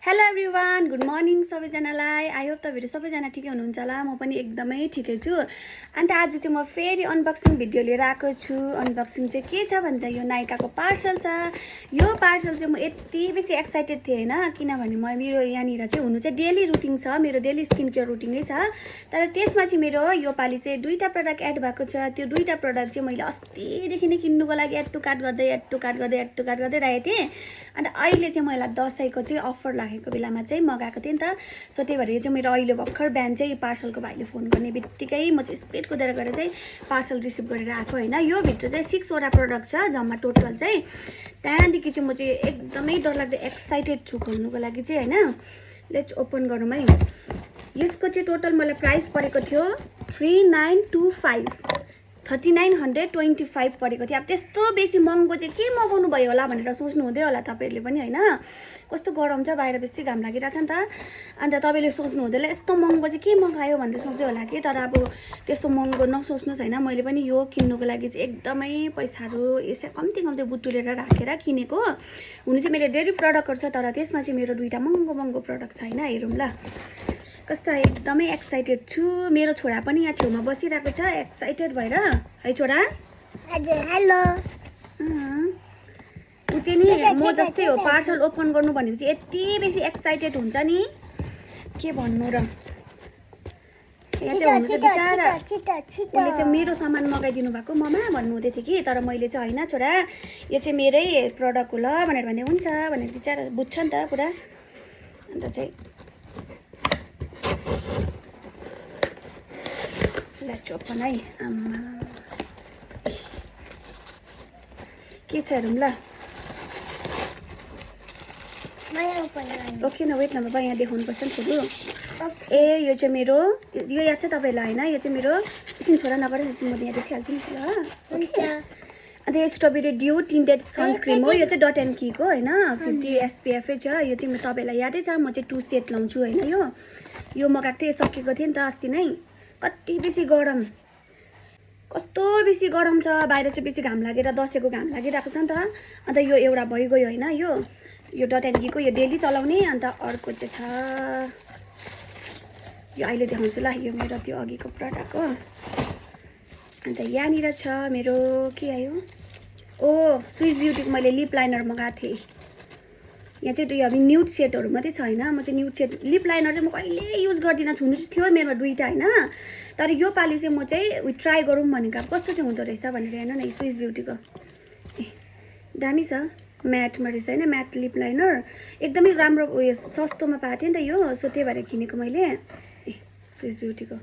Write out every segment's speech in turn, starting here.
Hello everyone, good morning सबैजनालाई। I hope तपाईँहरू सबैजना ठिकै हुनुहुन्छ होला। म पनि एकदमै ठिकै छु। अन्त आज चाहिँ म फेरि अनबक्सिङ भिडियो लिएर आएको छु। अनबक्सिङ चाहिँ के छ भन्दा यो नाइकाको पार्सल छ। यो पार्सल चाहिँ म यति बेसी एक्साइटेड थिएँ होइन, किनभने मेरो यहाँनिर चाहिँ हुनु चाहिँ डेली रुटिन छ, मेरो डेली स्किन केयर रुटिनै छ। तर त्यसमा चाहिँ मेरो योपालि चाहिँ दुईवटा प्रडक्ट एड भएको छ। त्यो दुईवटा प्रडक्ट चाहिँ मैले अस्तिदेखि नै किन्नुको लागि एड टु कार्ट गर्दै राखेको थिएँ। अन्त अहिले चाहिँ मलाई दसैँको चाहिँ अफर लागेको बेलामा चाहिँ मगाएको थिएँ नि त। सो त्यही भएर यो चाहिँ मेरो अहिले भर्खर बिहान चाहिँ पार्सलको भाइले फोन गर्ने बित्तिकै म चाहिँ स्पिड कुदेर गएर चाहिँ पार्सल रिसिभ गरेर आएको होइन। यो भित्र चाहिँ 6वटा प्रडक्ट छ जम्मा टोटल चाहिँ। त्यहाँदेखि चाहिँ म चाहिँ एकदमै डरलाग्दो एक्साइटेड छु खोल्नुको लागि चाहिँ होइन। लेट्स ओपन गरौँ है। यसको चाहिँ टोटल मलाई प्राइस परेको थियो 3925 परेको थियो। अब त्यस्तो बेसी महँगो चाहिँ के मगाउनु भयो होला भनेर सोच्नु हुँदै होला तपाईँहरूले पनि होइन। कस्तो गरम छ बाहिर, बेसी घाम लागिरहेछ नि त। अन्त तपाईँले सोच्नु हुँदैन यस्तो महँगो चाहिँ के मगायो भनेर सोच्दै होला कि। तर अब त्यस्तो महँगो नसोच्नुहोस् होइन। मैले पनि यो किन्नुको लागि चाहिँ एकदमै पैसाहरू यसै कम्ती बुटुलेर राखेर किनेको। हुनु चाहिँ मेरो डेली प्रडक्टहरू छ, तर त्यसमा चाहिँ मेरो दुईवटा महँगो प्रडक्ट छ होइन। हेरौँ ल कस्तो एकदमै एक्साइटेड छु। मेरो छोरा पनि यहाँ छेउमा बसिरहेको छ एक्साइटेड भएर। है छोरा? हजुर। हेलो। ऊ चाहिँ नि म जस्तै हो, पार्सल ओपन गर्नु भनेपछि यति बेसी एक्साइटेड हुन्छ नि के भन्नु र। यहाँ चाहिँ हुनु चाहिँ बिचारा उसले चाहिँ मेरो सामान मगाइदिनु भएको ममा भन्नु हुँदै थियो कि। तर मैले चाहिँ होइन छोरा यो चाहिँ मेरै प्रडक्ट हो ल भनेर भने हुन्छ भनेर बिचारा बुझ्छ नि त पुरा। अन्त चाहिँ लेट्स ओपन है। के छ हेरौँ ल। ओके न, वेट न बाबा, यहाँ देखाउनुपर्छ नि छोरो। ए यो चाहिँ मेरो, यो याद छ तपाईँलाई होइन। यो चाहिँ मेरो एकछिन छोरा नगर, एकछिन म यहाँ देखिहाल्छु नि ल। अन्त यो स्ट्रबेरी ड्यू टिन्टेड सनस्क्रिम हो। यो चाहिँ डट एन्ड कीको होइन, 50 SPF छ। यो चाहिँ तपाईँलाई यादै छ, म चाहिँ 2 सेट लाउँछु होइन। यो मगाएको थिएँ, सकिएको थियो नि त अस्ति नै। कति बेसी गरम, कस्तो बेसी गरम छ बाहिर चाहिँ, बेसी घाम लागेर दसैँको घाम लागिरहेको छ नि त। अन्त यो एउटा भइगयो होइन। यो डट एन्ड कीको यो डेली चलाउने। अन्त अर्को चाहिँ छ यो अहिले देखाउँछु ल। यो मेरो त्यो अघिको प्रडक्ट हो। अन्त यहाँनिर छ मेरो के आयो, ओ स्विस ब्युटीको मैले लिप लाइनर मगाएको थिएँ। यहाँ चाहिँ यो अब न्युड सेटहरू मात्रै छ होइन। म चाहिँ न्युड सेट लिप लाइनर चाहिँ म कहिले युज गर्दिनँ, छुनु चाहिँ थियो मेरोमा दुईवटा होइन। तर यो पालि चाहिँ म चाहिँ ट्राई गरौँ भनेको। अब कस्तो चाहिँ हुँदो रहेछ भनेर हेर्नु न। स्विस ब्युटीको ए दामी छ, म्याटमा रहेछ होइन, म्याट लिप लाइनर एकदमै राम्रो। उयो सस्तोमा पाएको थिएँ नि त यो, सो त्यही भएर किनेको मैले। ए स्विस ब्युटीको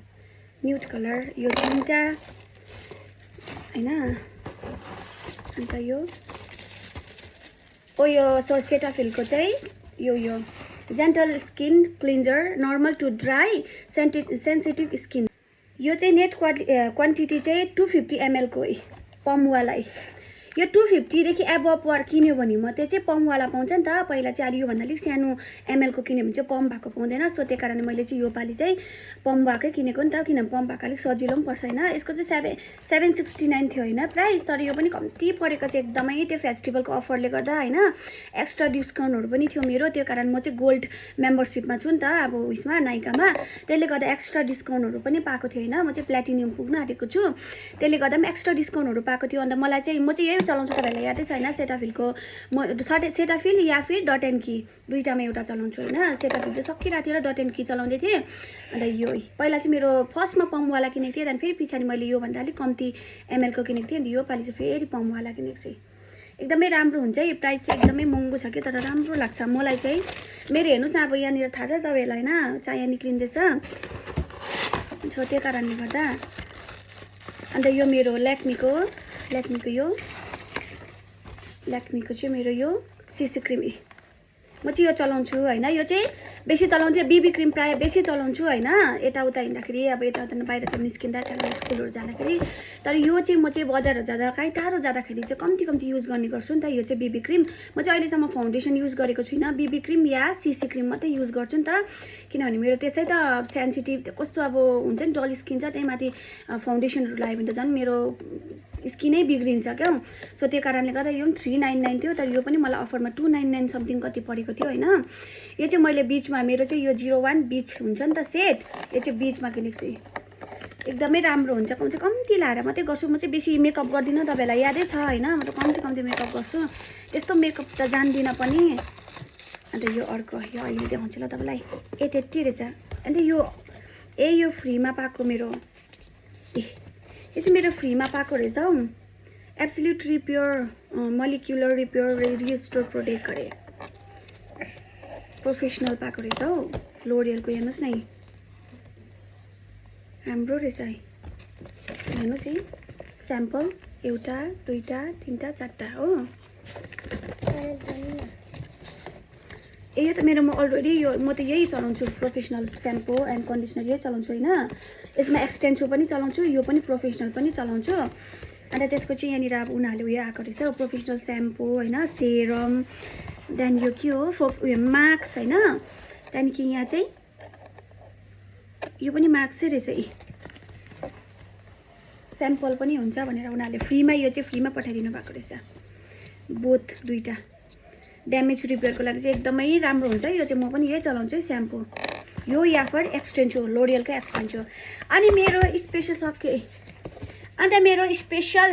न्युड कलर यो 3टा होइन। अन्त यो यो सेटाफिलको चाहिँ यो gentle skin cleanser, normal to dry sensitive skin. यो चाहिँ नेट क्वान्टिटी चाहिँ 250 ml को पम्पवाला। यो 250देखि एबभ किन्यो भने मात्रै चाहिँ पम्पवाला पाउँछ नि त। पहिला चाहिँ अहिले योभन्दा अलिक सानो ML को किन्यो भने चाहिँ पम्प भएको पाउँदैन। सो त्यही कारणले मैले चाहिँ योपालि चाहिँ पम्प भएकै किनेको नि त, किनभने पम्प भएको अलिक सजिलो पनि पर्छ होइन। यसको चाहिँ 769 थियो होइन प्राइस। तर यो पनि कम्ती परेको चाहिँ एकदमै त्यो फेस्टिभलको अफरले गर्दा होइन। एक्स्ट्रा डिस्काउन्टहरू पनि थियो मेरो, त्यो कारण म चाहिँ गोल्ड मेम्बरसिपमा छु नि त अब उयसमा नाइकामा। त्यसले गर्दा एक्स्ट्रा डिस्काउन्टहरू पनि पाएको थियो होइन। म चाहिँ प्लेटिनियम पुग्न आँटेको छु, त्यसले गर्दा पनि एक्स्ट्रा डिस्काउन्टहरू पाएको थियो। अन्त मलाई चाहिँ म चाहिँ यही चलाउँछु, तपाईँलाई यादै छ होइन। सेटाफिलको म सेटाफिल या फिर डट एन्ड की दुईवटामा एउटा चलाउँछु होइन। सेटाफिल चाहिँ सकिरहेको थियो र डट एन्ड की चलाउँदै थिएँ। अन्त यो पहिला चाहिँ मेरो फर्स्टमा पम्पवाला किनेको थिएँ, त्यहाँदेखि फेरि पछाडि मैले योभन्दा अलिक कम्ती ML को किनेको थिएँ। अन्त योपालि चाहिँ फेरि पम्पवाला किनेको छु। एकदमै राम्रो हुन्छ यो प्राइस चाहिँ एकदमै महँगो छ कि, तर राम्रो लाग्छ मलाई चाहिँ। मेरो हेर्नुहोस् न, अब यहाँनिर थाहा छ तपाईँहरूलाई होइन, चाया निक्लिँदैछ छो त्यो कारणले गर्दा। अन्त यो मेरो ल्याक्मीको चाहिँ मेरो यो CC क्रिम म चाहिँ यो चलाउँछु होइन। यो चाहिँ बेसी चलाउँथेँ, BB क्रिम प्रायः बेसी चलाउँछु होइन। यताउता हिँड्दाखेरि अब यताउता बाहिरतिर निस्किँदा त्यहाँबाट स्कुलहरू जाँदाखेरि। तर यो चाहिँ म चाहिँ बजारहरू जाँदा कहीँ टाढो जाँदाखेरि चाहिँ कम्ती युज गर्ने गर्छु नि त। यो चाहिँ BB क्रिम, म चाहिँ अहिलेसम्म फाउन्डेसन युज गरेको छुइनँ। BB क्रिम या CC क्रिम मात्रै युज गर्छु नि त, किनभने मेरो त्यसै त सेन्सिटिभ कस्तो अब हुन्छ नि, डल स्किन छ। त्यही माथि फाउन्डेसनहरू लगायो भने त झन् मेरो स्किनै बिग्रिन्छ क्या। सो त्यो कारणले गर्दा यो पनि 399 थियो, तर यो पनि मलाई अफरमा 299 समथिङ कति परेको किनेको थियो होइन। यो चाहिँ मैले बिचमा मेरो चाहिँ यो 01 बिच हुन्छ नि त सेट, यो चाहिँ बिचमा किनेको छु। एकदमै राम्रो हुन्छ, कम्ती लाएर मात्रै गर्छु म चाहिँ, बेसी मेकअप गर्दिनँ, तपाईँलाई यादै छ होइन, म त कम्ती मेकअप गर्छु, त्यस्तो मेकअप त जान्दिनँ पनि। अन्त यो अर्को यो अहिले देखाउँछु ल तपाईँलाई। त्यति रहेछ। अन्त यो फ्रीमा पाएको मेरो, यो चाहिँ मेरो फ्रीमा पाएको रहेछ हौ, absolute repair molecular repair restore protect गरे प्रोफेसनल पाएको रहेछ हौ लोरियलको। हेर्नुहोस् न राम्रो रहेछ है, हेर्नुहोस् है स्याम्पल 1 2 3 4 हो। यो त मेरो म अलरेडी म त यही चलाउँछु, प्रोफेसनल स्याम्पो एन्ड कन्डिसनर यही चलाउँछु होइन। यसमा एक्सटेन्सो पनि चलाउँछु, यो पनि प्रोफेसनल पनि चलाउँछु। अन्त त्यसको चाहिँ यहाँनिर अब उनीहरूले उयो आएको रहेछ प्रोफेसनल स्याम्पो होइन, सेरम, देन यो के हो उयो मास्क होइन, त्यहाँदेखि यहाँ चाहिँ यो पनि मास्कै रहेछ है, स्याम्पल पनि हुन्छ भनेर उनीहरूले फ्रीमा, यो चाहिँ फ्रीमा पठाइदिनु भएको रहेछ बोथ दुईटा। ड्यामेज रिपेयरको लागि चाहिँ एकदमै राम्रो हुन्छ। यो चाहिँ म पनि यही चलाउँछु है स्याम्पो, यो या फिर एक्सटेन्सो लोरियलको एक्सटेन्सो। अनि मेरो स्पेसल सक्यो। अन्त मेरो स्पेसल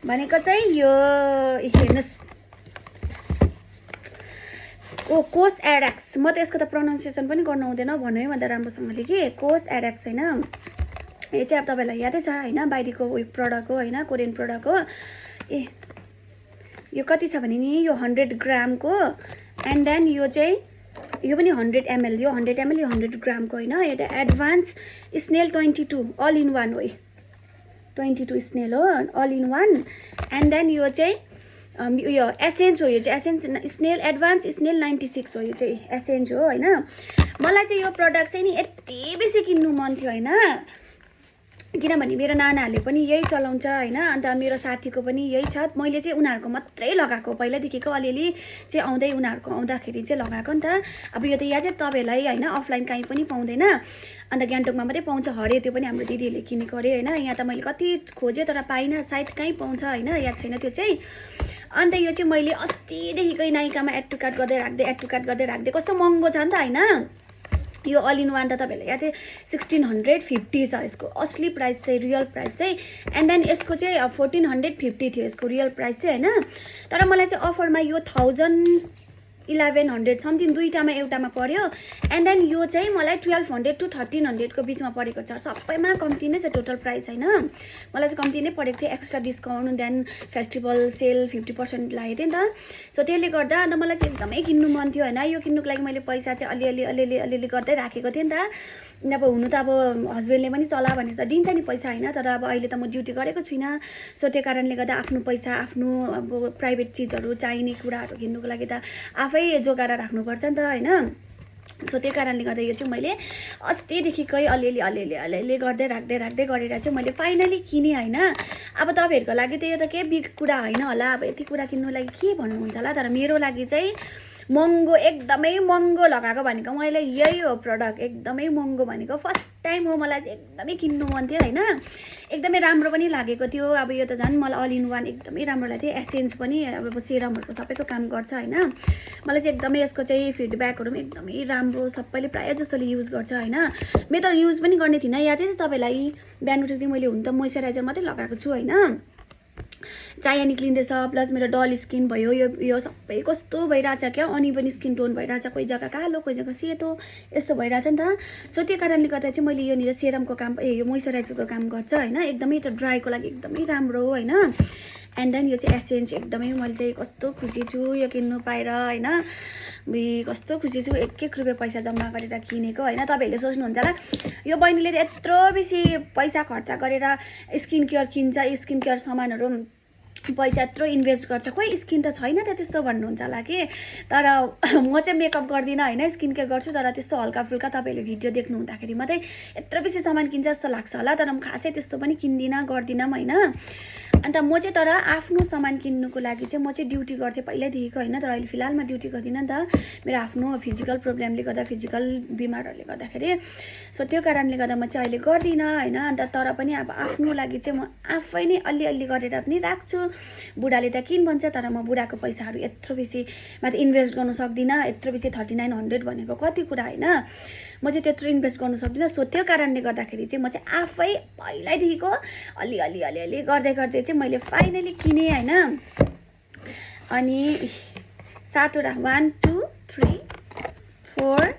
भनेको चाहिँ यो हेर्नुहोस्, कोस एडेक्स। म त यसको त प्रोनाउन्सिएसन पनि गर्नु आउँदैन भन्नु है भन्दा राम्रोसँगले कि कोस एडेक्स होइन। यो चाहिँ अब तपाईँलाई यादै छ होइन, बाहिरको उयो प्रडक्ट हो होइन, कोरियन प्रडक्ट हो। यो कति छ भने नि यो 100 ग्रामको, एन्ड देन यो चाहिँ यो पनि 100 ml, यो 100 ml, यो 100 ग्रामको होइन। यो त advanced snail 22 all in one हो, 22 स्नेल हो all in one. And then यो चाहिँ यो एसेन्स हो, यो चाहिँ एसेन्स स्नेल एडभान्स स्नेल 96 हो, यो चाहिँ एसेन्स हो होइन। मलाई चाहिँ यो प्रडक्ट चाहिँ नि यति बेसी किन्नु मन थियो होइन, किनभने मेरो नानाहरूले पनि यही चलाउँछ होइन। अन्त मेरो साथीको पनि यही छ, मैले चाहिँ उनीहरूको मात्रै लगाएको पहिल्यैदेखिको, अलिअलि चाहिँ आउँदै उनीहरूको आउँदाखेरि चाहिँ लगाएको नि त। अब यो त यहाँ चाहिँ तपाईँलाई होइन अफलाइन कहीँ पनि पाउँदैन, अन्त गान्तोकमा मात्रै पाउँछ हरे, त्यो पनि हाम्रो दिदीहरूले किनेको अरे होइन। यहाँ त मैले कति खोजेँ तर पाइनँ, सायद कहीँ पाउँछ होइन, याद छैन त्यो चाहिँ। अन्त यो चाहिँ मैले अस्तिदेखिकै नाइकामा एड टु कार्ट गर्दै राख्दै कस्तो महँगो छ नि त होइन। यो अल इन वान त तपाईँहरूलाई यादै 1650 छ यसको असली प्राइस चाहिँ, रियल प्राइस चाहिँ। एन्ड देन यसको चाहिँ 1450 थियो यसको रियल प्राइस चाहिँ होइन। तर मलाई चाहिँ अफरमा यो 1100 समथिङ दुईटामा एउटामा पर्यो। एन्ड देन यो चाहिँ मलाई 1200 to 1300 को बिचमा परेको छ, सबैमा कम्ती नै छ टोटल प्राइस होइन। मलाई चाहिँ कम्ती नै परेको थियो, extra discount then festival sale 50% लागेको थियो नि त। सो त्यसले गर्दा अन्त मलाई चाहिँ एकदमै किन्नु मन थियो होइन। यो किन्नुको लागि मैले पैसा चाहिँ अलिअलि गर्दै राखेको थिएँ नि त। अब हुनु त अब हस्बेन्डले पनि चला भनेर त दिन्छ नि पैसा होइन, तर अब अहिले त म ड्युटी गरेको छुइनँ। सो त्यो कारणले गर्दा आफ्नो पैसा, आफ्नो अब प्राइभेट चिजहरू चाहिने कुराहरू किन्नुको लागि त आफै जोगाएर राख्नुपर्छ नि त होइन। सो त्यो कारणले गर्दा यो चाहिँ मैले अस्तिदेखिकै अलिअलि गर्दै राख्दै गरेर चाहिँ मैले फाइनली किनेँ होइन। अब तपाईँहरूको लागि त यो त केही बिग कुरा होइन होला, अब यति कुरा किन्नु लागि के भन्नुहुन्छ होला, तर मेरो लागि चाहिँ महँगो, एकदमै महँगो लगाएको भनेको मैले यही हो प्रडक्ट, एकदमै महँगो भनेको फर्स्ट टाइम हो। मलाई चाहिँ एकदमै किन्नु मन थियो होइन, एकदमै राम्रो पनि लागेको थियो। अब यो त झन् मलाई अल इन वान एकदमै राम्रो लाग्थ्यो, एसेन्स पनि अब सेरमहरूको सबैको काम गर्छ होइन। मलाई चाहिँ एकदमै यसको चाहिँ फिडब्याकहरू पनि एकदमै राम्रो, सबैले प्रायः जस्तोले युज गर्छ होइन। मेरो त युज पनि गर्ने थिइनँ, यादै छ तपाईँलाई, बिहान उठेको मैले हुन त मोइस्चराइजर मात्रै लगाएको छु होइन। चाया निक्लिँदैछ, प्लस मेरो डल स्किन भयो, यो सबै कस्तो भइरहेछ क्या, अनइभन स्किन टोन भइरहेछ, कोही जग्गा कालो कोही जग्गा सेतो यस्तो भइरहेछ नि त। सो त्यो कारणले गर्दा चाहिँ मैले योनिर सेरमको काम, यो मोइस्चराइजरको काम गर्छ होइन। एकदमै त्यो ड्राईको लागि एकदमै राम्रो हो होइन। एन्ड देन यो चाहिँ एसेन्स, एकदमै मैले चाहिँ कस्तो खुसी छु यो किन्नु पाएर होइन। कस्तो खुसी छु, 1 रुपियाँ पैसा जम्मा गरेर किनेको होइन। तपाईँहरूले सोच्नुहुन्छ होला यो बहिनीले त यत्रो बेसी पैसा खर्च गरेर स्किन केयर किन्छ, स्किन केयर सामानहरू पैसा यत्रो इन्भेस्ट गर्छ, खोइ स्किन त छैन त त्यस्तो भन्नुहुन्छ होला कि। तर म चाहिँ मेकअप गर्दिनँ होइन, स्किन केयर गर्छु, तर त्यस्तो हल्का फुल्का तपाईँहरूले भिडियो देख्नु हुँदाखेरि मात्रै यत्रो बेसी सामान किन्छ जस्तो लाग्छ होला, तर म खासै त्यस्तो पनि किन्दिनँ गर्दिनँ होइन। अन्त म चाहिँ तर आफ्नो सामान किन्नुको लागि चाहिँ म चाहिँ ड्युटी गर्थेँ पहिल्यैदेखिको होइन, तर अहिले फिलहालमा ड्युटी गर्दिनँ नि त, मेरो आफ्नो फिजिकल प्रब्लमले गर्दा, फिजिकल बिमारहरूले गर्दाखेरि। सो त्यो कारणले गर्दा म चाहिँ अहिले गर्दिनँ होइन। अन्त तर पनि अब आफ्नो लागि चाहिँ म आफै नै अलिअलि गरेर पनि राख्छु। बुढाले त किन भन्छ, तर म बुढाको पैसाहरू यत्रो बेसी माथि इन्भेस्ट गर्नु सक्दिनँ। यत्रो बेसी 3900 भनेको कति कुरा होइन, म चाहिँ त्यत्रो इन्भेस्ट गर्नु सक्दिनँ। सो त्यो कारणले गर्दाखेरि चाहिँ म चाहिँ आफै पहिल्यैदेखिको अलि गर्दै गर्दै चाहिँ मैले फाइनली किनेँ होइन। अनि 7वटा 1 2 3 4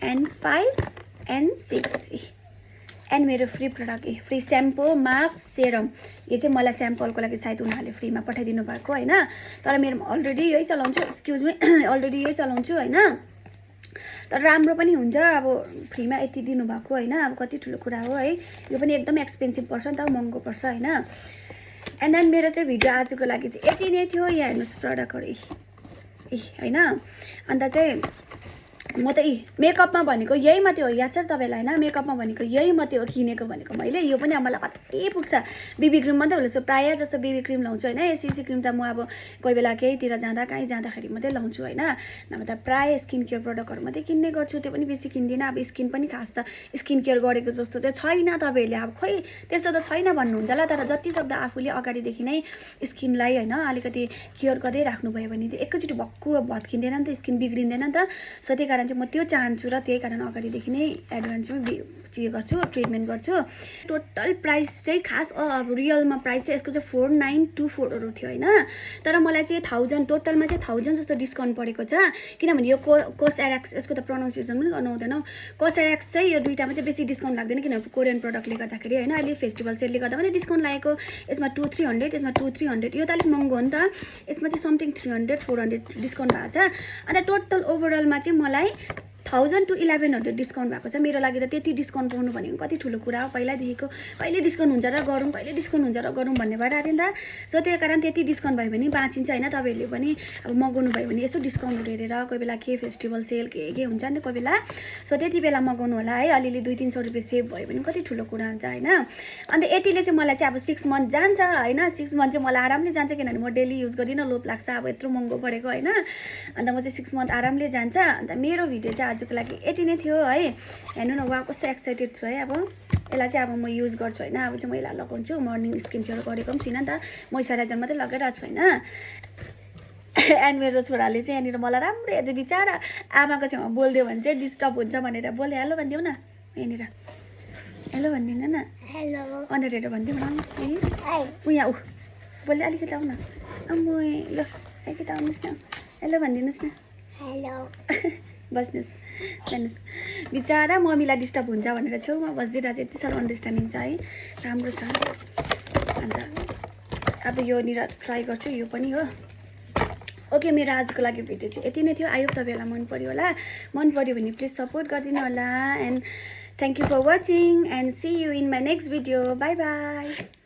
and 5 and 6 एन्ड मेरो free product free shampoo, mask, serum. यो चाहिँ मलाई स्याम्पलको लागि सायद उनीहरूले फ्रीमा पठाइदिनु भएको होइन, तर मेरोमा अलरेडी यही चलाउँछु, एक्सक्युज मी, अलरेडी यही चलाउँछु होइन। तर राम्रो पनि हुन्छ, अब फ्रीमा यति दिनुभएको होइन, अब कति ठुलो कुरा हो है। यो पनि एकदम एक्सपेन्सिभ पर्छ नि त, महँगो पर्छ होइन। एन्ड देन मेरो चाहिँ भिडियो आजको लागि चाहिँ यति नै थियो। यहाँ हेर्नुहोस् प्रडक्टहरू होइन। अन्त चाहिँ म त मेकअपमा भनेको यही मात्रै हो, याद छ तपाईँलाई होइन, मेकअपमा भनेको यही मात्रै हो किनेको भनेको मैले। यो पनि अब मलाई कति पुग्छ, बेबी क्रिम मात्रै होला। सो प्रायः जस्तो बेबी क्रिम लाउँछु होइन। एसिसी क्रिम त म अब कोही बेला केहीतिर जाँदा कहीँ जाँदाखेरि मात्रै लाउँछु होइन, नभए त प्रायः स्किन केयर प्रडक्टहरू मात्रै किन्ने गर्छु, त्यो पनि बेसी किन्दिनँ। अब स्किन पनि खास त स्किन केयर गरेको जस्तो चाहिँ छैन, तपाईँहरूले अब खोइ त्यस्तो त छैन भन्नुहुन्छ होला, तर जति सक्दो आफूले अगाडिदेखि नै स्किनलाई होइन अलिकति केयर गर्दै राख्नुभयो भने त्यो एकैचोटि भक्कु भत्किँदैन नि त, स्किन बिग्रिँदैन नि त। सो त्यही कारण चाहिँ म त्यो चाहन्छु र त्यही कारण अगाडिदेखि नै एडभान्समै गर्छु, ट्रिटमेन्ट गर्छु। टोटल प्राइस चाहिँ खास अब रियलमा प्राइस चाहिँ यसको चाहिँ 4924 थियो होइन, तर मलाई चाहिँ 1000 टोटलमा चाहिँ 1000 जस्तो डिस्काउन्ट परेको छ। किनभने यो कोसएरेक्स, यसको त प्रोनाउन्सिएसन पनि गर्नु हुँदैन। कोसएरेक्स चाहिँ यो दुईटामा चाहिँ बेसी डिस्काउन्ट लाग्दैन, किनभने कोरियन प्रडक्टले गर्दाखेरि होइन। अहिले फेस्टिभल सेलले गर्दा पनि डिस्काउन्ट लागेको, यसमा 2300, यसमा 2300, यो त अलिक महँगो हो नि त, यसमा चाहिँ समथिङ 300 400 डिस्काउन्ट भएको छ। अन्त टोटल ओभरअलमा चाहिँ मलाई 1000 to 1100 डिस्काउन्ट भएको छ। मेरो लागि त त्यति डिस्काउन्ट पाउनु भनेको कति ठुलो कुरा हो। पहिल्यैदेखिको कहिले डिस्काउन्ट हुन्छ र गरौँ, कहिले डिस्काउन्ट हुन्छ र गरौँ भन्ने भइरहेको थियो नि त। सो त्यही कारण त्यति डिस्काउन्ट भयो भने बाँचिन्छ होइन। तपाईँहरूले पनि अब मगाउनु भयो भने यसो डिस्काउन्टहरू हेरेर, कोही बेला के फेस्टिभल सेल के हुन्छ नि कोही बेला। सो त्यति बेला मगाउनु होला है, अलिअलि 200-300 रुपियाँ सेभ भयो भने कति ठुलो कुरा हुन्छ होइन। अन्त यतिले चाहिँ मलाई चाहिँ अब 6 मन्थ जान्छ होइन। 6 मन्थ चाहिँ मलाई आरामले जान्छ, किनभने म डेली युज गर्दिनँ, लोभ लाग्छ अब यत्रो महँगो परेको होइन। अन्त म चाहिँ 6 मन्थ आरामले जान्छ। अन्त मेरो भिडियो चाहिँ आजको लागि यति नै थियो है। हेर्नु न, वा कस्तो एक्साइटेड छु है। अब यसलाई चाहिँ अब म युज गर्छु होइन, अब चाहिँ मैले लगाउँछु। मर्निङ स्किन केयर गरेको पनि छुइनँ नि त, मोइस्चराइजर मात्रै लगाइरहेको छु होइन। एन्ड मेरो छोराले चाहिँ यहाँनिर मलाई राम्रो हेर्दै, बिचारा आमाको छेउमा बोलिदियो भने चाहिँ डिस्टर्ब हुन्छ भनेर बोले। हेलो भनिदेऊ न, यहाँनिर हेलो भनिदिनु न, हेलो अनुहार हेरेर भनिदिउँ न प्लिज। ऊ यहाँ बोल्दै अलिकति आऊ न, अम्बो ल अलिकति आउनुहोस् न, हेलो भनिदिनुहोस् न, हेलो बस्नुहोस् जानुहोस्। बिचारा मम्मीलाई डिस्टर्ब हुन्छ भनेर छेउमा बसिदिरहेको छ, यति साह्रो अन्डरस्ट्यान्डिङ छ है, राम्रो छ। अन्त अब योनिर ट्राई गर्छु, यो पनि हो। ओके, मेरो आजको लागि भिडियो चाहिँ यति नै थियो। आई होप तपाईँहरूलाई मन पर्यो होला। मन पर्यो भने प्लिज सपोर्ट गरिदिनु होला। And thank you for watching and see you in my next video. Bye by.